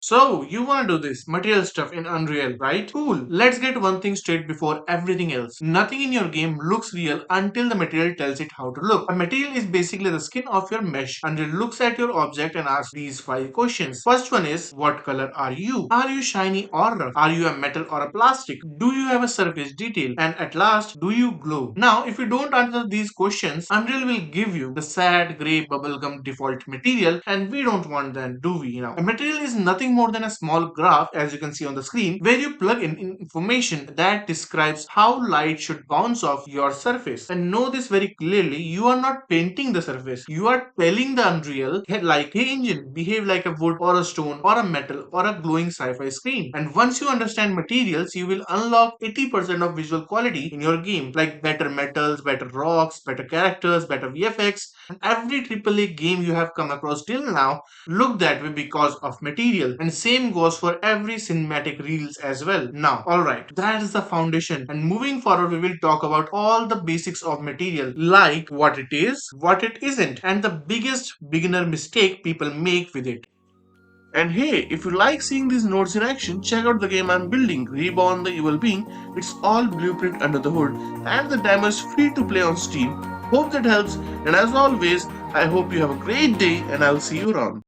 So, you wanna do this material stuff in Unreal, right? Cool. Let's get one thing straight before everything else. Nothing in your game looks real until the material tells it how to look. A material is basically the skin of your mesh. Unreal looks at your object and asks these 5 questions. First one is, what color are you? Are you shiny or rough? Are you a metal or a plastic? Do you have a surface detail? And at last, do you glow? Now, if you don't answer these questions, Unreal will give you the sad gray bubblegum default material, and we don't want that, do we? Now, a material is nothing more than a small graph, as you can see on the screen, where you plug in information that describes how light should bounce off your surface. And know this very clearly, you are not painting the surface. You are telling the Unreal, hey, like, hey engine, behave like a wood or a stone or a metal or a glowing sci-fi screen. And once you understand materials, you will unlock 80% of visual quality in your game, like better metals, better rocks, better characters, better VFX. And every AAA game you have come across till now look that way because of material, and same goes for every cinematic reels as well. Now, alright, that is the foundation, and moving forward we will talk about all the basics of material, like what it is, what it isn't, and the biggest beginner mistake people make with it. And hey, if you like seeing these nodes in action, check out the game I'm building, Reborn the Evil Being. It's all blueprint under the hood, and the demo is free to play on Steam. Hope that helps, and as always, I hope you have a great day, and I'll see you around.